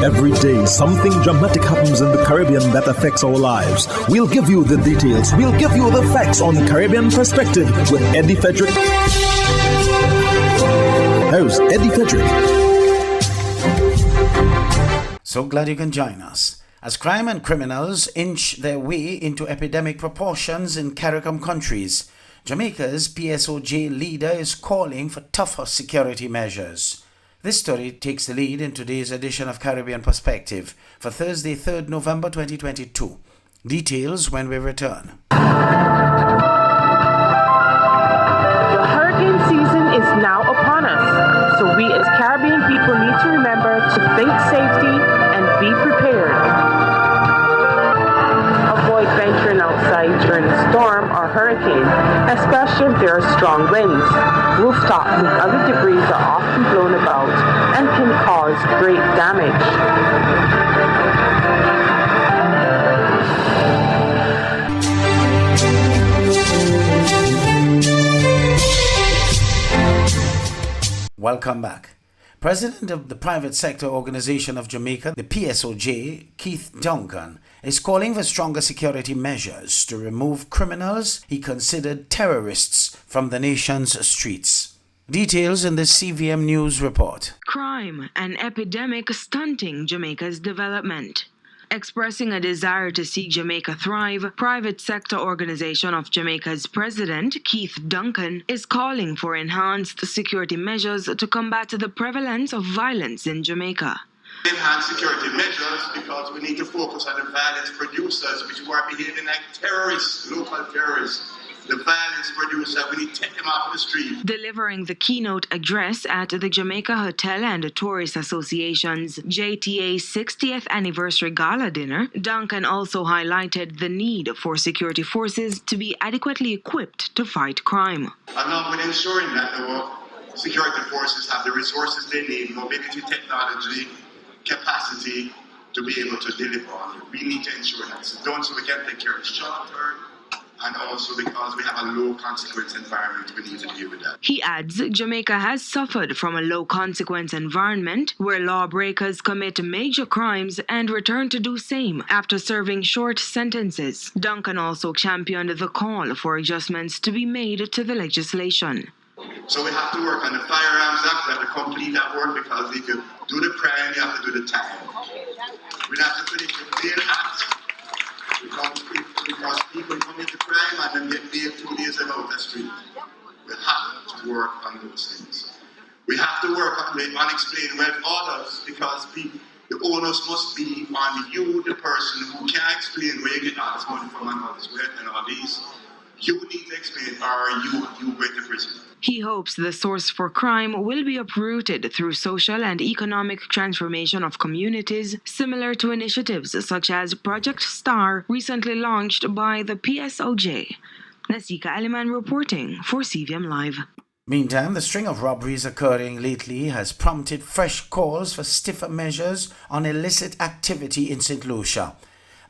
Every day, something dramatic happens in the Caribbean that affects our lives. We'll give you the details. We'll give you the facts on Caribbean Perspective with Eddie Frederick. Here's Eddie Frederick. So glad you can join us. As crime and criminals inch their way into epidemic proportions in CARICOM countries, Jamaica's PSOJ leader is calling for tougher security measures. This story takes the lead in today's edition of Caribbean Perspective for Thursday, 3rd November 2022. Details when we return. The hurricane season is now upon us, so we as Caribbean people need to remember to think safety and be prepared. Avoid venturing outside during a storm or hurricane, especially if there are strong winds. Rooftops and other debris are often blown about and can cause great damage. Welcome back. President of the Private Sector Organization of Jamaica, the PSOJ, Keith Duncan, is calling for stronger security measures to remove criminals he considered terrorists from the nation's streets. Details in this CVM News report. Crime and epidemic stunting Jamaica's development. Expressing a desire to see Jamaica thrive, Private Sector Organization of Jamaica's president, Keith Duncan, is calling for enhanced security measures to combat the prevalence of violence in Jamaica. Enhanced security measures because we need to focus on the violence producers, which are behaving like terrorists, local terrorists. The violence producers, we need to take them off the street. Delivering the keynote address at the Jamaica Hotel and Tourist Association's JTA 60th Anniversary Gala Dinner, Duncan also highlighted the need for security forces to be adequately equipped to fight crime. Along with ensuring that the security forces have the resources they need, mobility, technology, capacity to be able to deliver on it. We need to ensure that. So we can take care of short term. And also because we have a low consequence environment, we need to deal with that. He adds Jamaica has suffered from a low consequence environment where lawbreakers commit major crimes and return to do same after serving short sentences. Duncan also championed the call for adjustments to be made to the legislation. So we have to work on the Firearms Act, we have to complete that work because if you do the crime, you have to do the time. We have to finish the bail act. Because people commit the crime and then get bailed 2 days and out the street. We have to work on those things. We have to work on the unexplained wealth orders because the onus must be on you, the person who can't explain where you get all this money from and all this wealth and all these. You need to explain or you went to prison. He hopes the source for crime will be uprooted through social and economic transformation of communities, similar to initiatives such as Project STAR, recently launched by the PSOJ. Nasika Aliman reporting for CVM Live. Meantime, the string of robberies occurring lately has prompted fresh calls for stiffer measures on illicit activity in St. Lucia.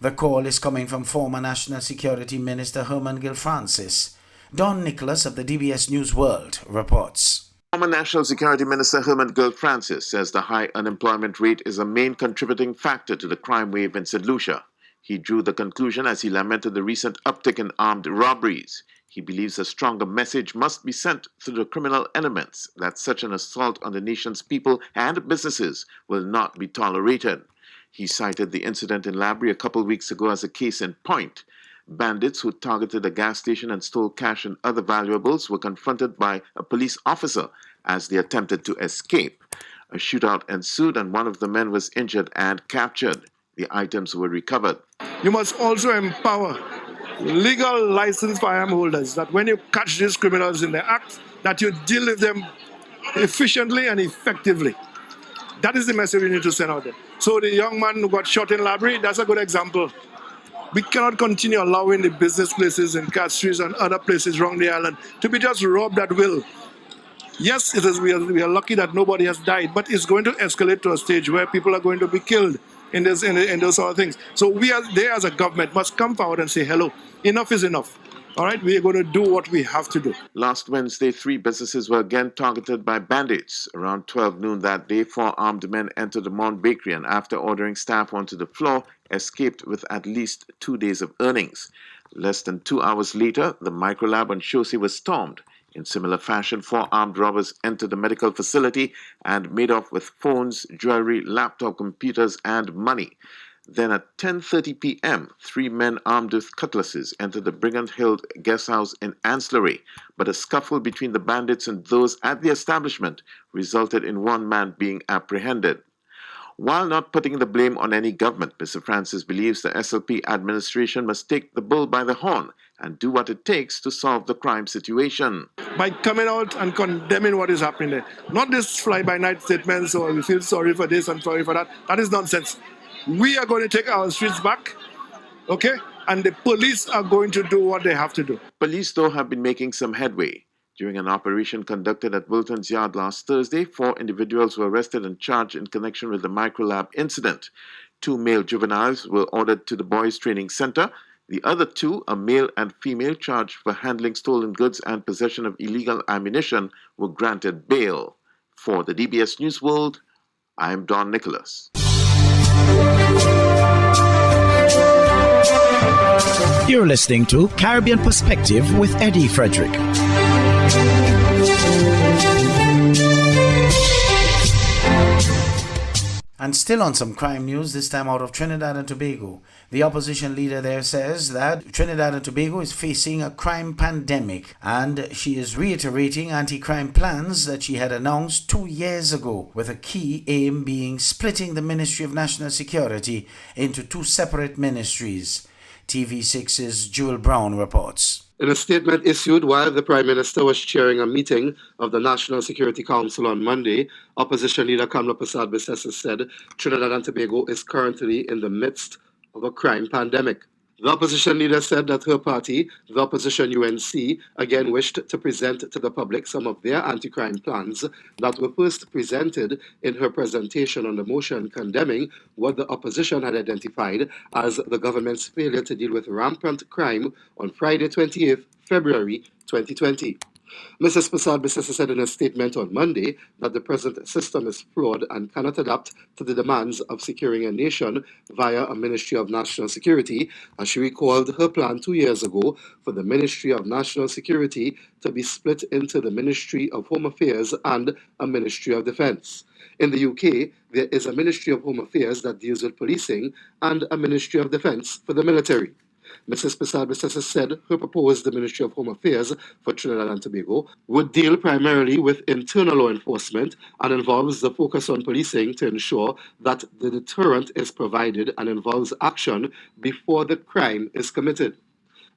The call is coming from former National Security Minister Herman Gill Francis. Don Nicholas of the DBS News World reports. Former National Security Minister Herman Gill Francis says the high unemployment rate is a main contributing factor to the crime wave in St. Lucia. He drew the conclusion as he lamented the recent uptick in armed robberies. He believes a stronger message must be sent to the criminal elements that such an assault on the nation's people and businesses will not be tolerated. He cited the incident in Labrie a couple weeks ago as a case in point. Bandits who targeted a gas station and stole cash and other valuables were confronted by a police officer as they attempted to escape. A shootout ensued and one of the men was injured and captured. The items were recovered. You must also empower legal licensed firearm holders that when you catch these criminals in the act, that you deal with them efficiently and effectively. That is the message we need to send out there. So the young man who got shot in Labrie, that's a good example. We cannot continue allowing the business places in Castries and other places around the island to be just robbed at will. Yes, it is. We are lucky that nobody has died, but it's going to escalate to a stage where people are going to be killed in those sort of things. So they as a government must come forward and say, hello, enough is enough. All right, we are going to do what we have to do. Last Wednesday, 3 businesses were again targeted by bandits. Around 12 noon that day, 4 armed men entered the Mount Bakery and, after ordering staff onto the floor, escaped with at least 2 days of earnings. Less than 2 hours later, the microlab on Chelsea was stormed. In similar fashion, 4 armed robbers entered the medical facility and made off with phones, jewelry, laptop computers, and money. Then at 10:30 p.m., 3 men armed with cutlasses entered the Brigham Hill guest house in Ancillary, but a scuffle between the bandits and those at the establishment resulted in 1 man being apprehended. While not putting the blame on any government, Mr. Francis believes the SLP administration must take the bull by the horn and do what it takes to solve the crime situation. By coming out and condemning what is happening there. Not this fly-by-night statements or we feel sorry for this and sorry for that. That is nonsense. We are going to take our streets back, okay? And the police are going to do what they have to do. Police, though, have been making some headway. During an operation conducted at Wilton's Yard last Thursday, 4 individuals were arrested and charged in connection with the microlab incident. 2 male juveniles were ordered to the Boys Training Center. The other 2, a male and female, charged for handling stolen goods and possession of illegal ammunition, were granted bail. For the DBS News World, I'm Don Nicholas. You're listening to Caribbean Perspective with Eddie Frederick. And still on some crime news, this time out of Trinidad and Tobago. The opposition leader there says that Trinidad and Tobago is facing a crime pandemic, and she is reiterating anti-crime plans that she had announced 2 years ago, with a key aim being splitting the Ministry of National Security into 2 separate ministries. TV6's Jewel Brown reports. In a statement issued while the Prime Minister was chairing a meeting of the National Security Council on Monday, Opposition Leader Kamla Persad-Bissessar said Trinidad and Tobago is currently in the midst of a crime pandemic. The opposition leader said that her party, the opposition UNC, again wished to present to the public some of their anti-crime plans that were first presented in her presentation on the motion condemning what the opposition had identified as the government's failure to deal with rampant crime on Friday, 28th February 2020. Mrs. Persad-Bissessar said in a statement on Monday that the present system is flawed and cannot adapt to the demands of securing a nation via a Ministry of National Security, as she recalled her plan 2 years ago for the Ministry of National Security to be split into the Ministry of Home Affairs and a Ministry of Defence. In the UK, there is a Ministry of Home Affairs that deals with policing and a Ministry of Defence for the military. Mrs. Persad-Bissessar said her proposed Ministry of Home Affairs for Trinidad and Tobago would deal primarily with internal law enforcement and involves the focus on policing to ensure that the deterrent is provided and involves action before the crime is committed.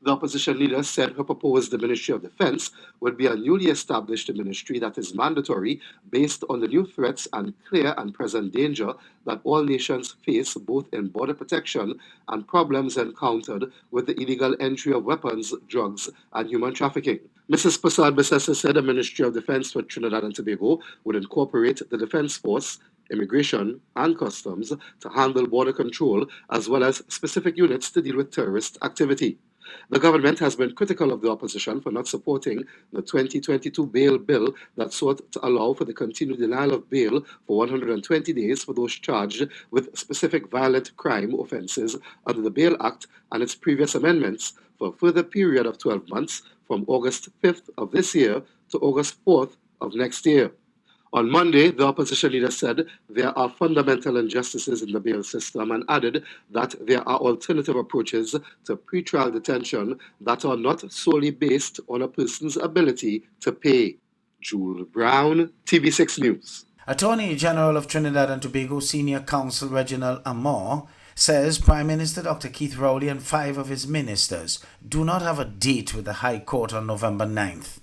The opposition leader said her proposed Ministry of Defence would be a newly established ministry that is mandatory based on the new threats and clear and present danger that all nations face both in border protection and problems encountered with the illegal entry of weapons, drugs and human trafficking. Mrs. Persad-Bissessar said a Ministry of Defence for Trinidad and Tobago would incorporate the Defence Force, Immigration and Customs to handle border control, as well as specific units to deal with terrorist activity. The government has been critical of the opposition for not supporting the 2022 bail bill that sought to allow for the continued denial of bail for 120 days for those charged with specific violent crime offences under the Bail Act and its previous amendments for a further period of 12 months from August 5th of this year to August 4th of next year. On Monday, the opposition leader said there are fundamental injustices in the bail system and added that there are alternative approaches to pretrial detention that are not solely based on a person's ability to pay. Jewel Brown, TV6 News. Attorney General of Trinidad and Tobago Senior Counsel Reginald Amor says Prime Minister Dr. Keith Rowley and 5 of his ministers do not have a date with the High Court on November 9th.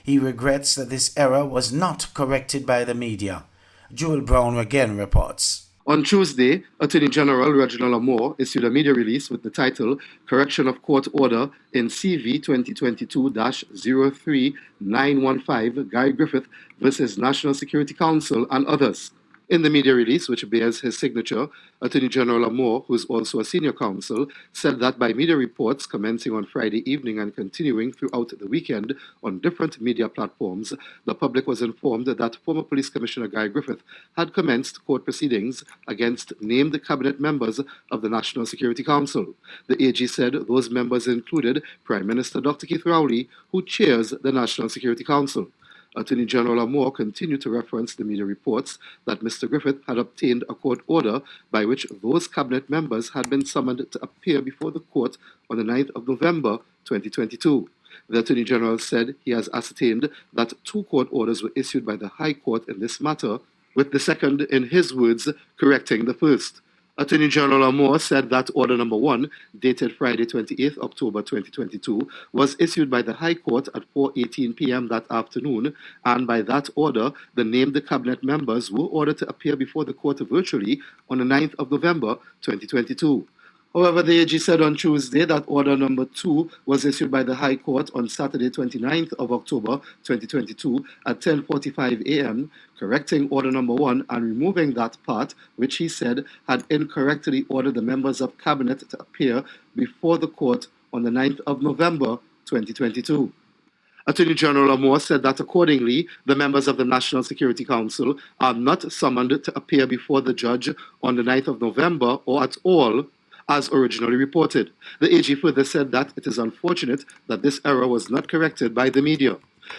He regrets that this error was not corrected by the media. Jewel Brown again reports. On Tuesday, Attorney General Reginald Amor issued a media release with the title Correction of Court Order in CV 2022-03915 Guy Griffith versus National Security Council and others. In the media release, which bears his signature, Attorney General Amor, who is also a senior counsel, said that by media reports commencing on Friday evening and continuing throughout the weekend on different media platforms, the public was informed that former Police Commissioner Guy Griffith had commenced court proceedings against named cabinet members of the National Security Council. The AG said those members included Prime Minister Dr. Keith Rowley, who chairs the National Security Council. Attorney General Amor continued to reference the media reports that Mr. Griffith had obtained a court order by which those cabinet members had been summoned to appear before the court on the 9th of November 2022. The Attorney General said he has ascertained that 2 court orders were issued by the High Court in this matter, with the second, in his words, correcting the first. Attorney General Amor said that Order Number 1, dated Friday 28 October 2022, was issued by the High Court at 4:18 p.m. that afternoon, and by that order, the named cabinet members were ordered to appear before the court virtually on the 9th of November 2022. However, the AG said on Tuesday that Order Number 2 was issued by the High Court on Saturday 29th of October 2022 at 10:45 a.m., correcting Order Number 1 and removing that part which he said had incorrectly ordered the members of Cabinet to appear before the court on the 9th of November 2022. Attorney General Amor said that accordingly, the members of the National Security Council are not summoned to appear before the judge on the 9th of November or at all, as originally reported. The AG further said that it is unfortunate that this error was not corrected by the media.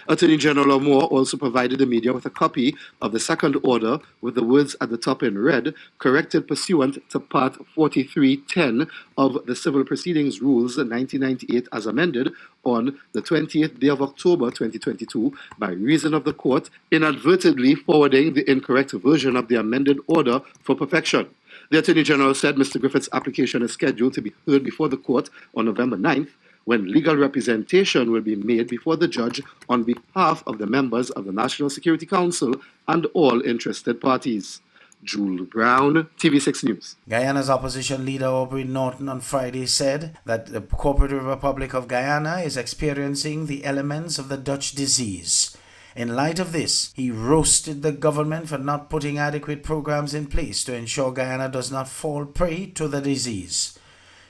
Attorney General Amor also provided the media with a copy of the second order with the words at the top in red, corrected pursuant to Part 4310 of the Civil Proceedings Rules 1998 as amended on the 20th day of October 2022 by reason of the court inadvertently forwarding the incorrect version of the amended order for perfection. The Attorney General said Mr. Griffith's application is scheduled to be heard before the court on November 9th, when legal representation will be made before the judge on behalf of the members of the National Security Council and all interested parties. Jules Brown, TV6 News. Guyana's opposition leader Aubrey Norton on Friday said that the Cooperative Republic of Guyana is experiencing the elements of the Dutch disease. In light of this, he roasted the government for not putting adequate programs in place to ensure Guyana does not fall prey to the disease.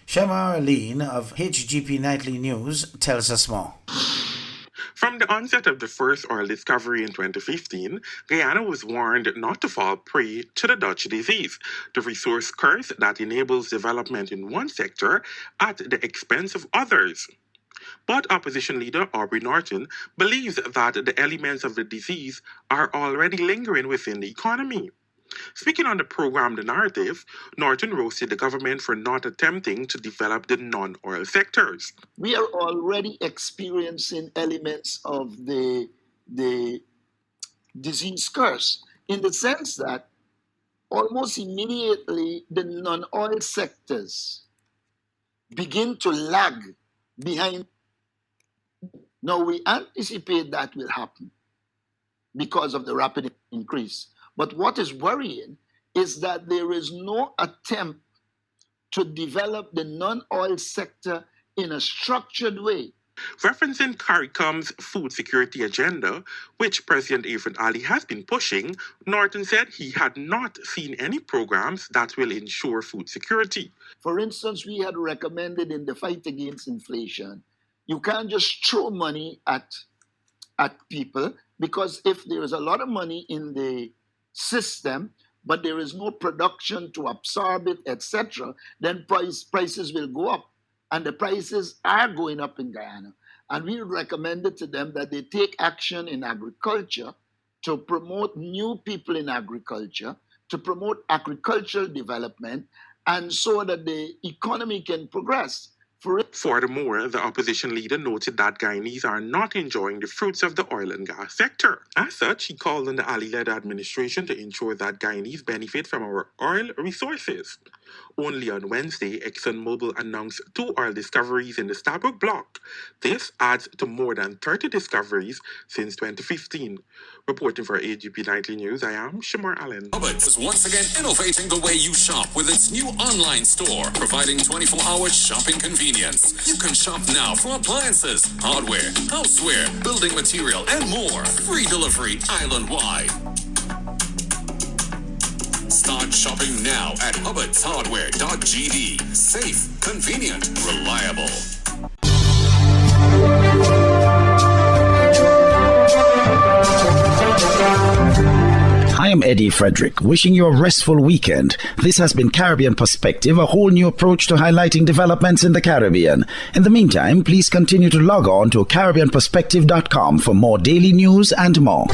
Shema Arlene of HGP Nightly News tells us more. From the onset of the first oil discovery in 2015, Guyana was warned not to fall prey to the Dutch disease, the resource curse that enables development in one sector at the expense of others. But opposition leader Aubrey Norton believes that the elements of the disease are already lingering within the economy. Speaking on the program The Narrative, Norton roasted the government for not attempting to develop the non-oil sectors. We are already experiencing elements of the disease curse in the sense that almost immediately the non-oil sectors begin to lag behind. Now, we anticipate that will happen because of the rapid increase. But what is worrying is that there is no attempt to develop the non-oil sector in a structured way. Referencing CARICOM's food security agenda, which President Irfan Ali has been pushing, Norton said he had not seen any programs that will ensure food security. For instance, we had recommended in the fight against inflation, you can't just throw money at people, because if there is a lot of money in the system, but there is no production to absorb it, etc., then prices will go up. And the prices are going up in Guyana. And we recommended to them that they take action in agriculture to promote new people in agriculture, to promote agricultural development, and so that the economy can progress. Furthermore, the opposition leader noted that Guyanese are not enjoying the fruits of the oil and gas sector. As such, he called on the Ali-led administration to ensure that Guyanese benefit from our oil resources. Only on Wednesday, ExxonMobil announced 2 oil discoveries in the Stabroek block. This adds to more than 30 discoveries since 2015. Reporting for AGP Nightly News, I am Shamar Allen. Roberts is once again innovating the way you shop with its new online store, providing 24-hour shopping convenience. You can shop now for appliances, hardware, houseware, building material, and more. Free delivery island-wide. shopping now at hubbartshardware.gd. Safe, convenient, reliable. I am Eddie Frederick, wishing you a restful weekend. This has been Caribbean Perspective, a whole new approach to highlighting developments in the Caribbean. In the meantime, please continue to log on to CaribbeanPerspective.com for more daily news and more.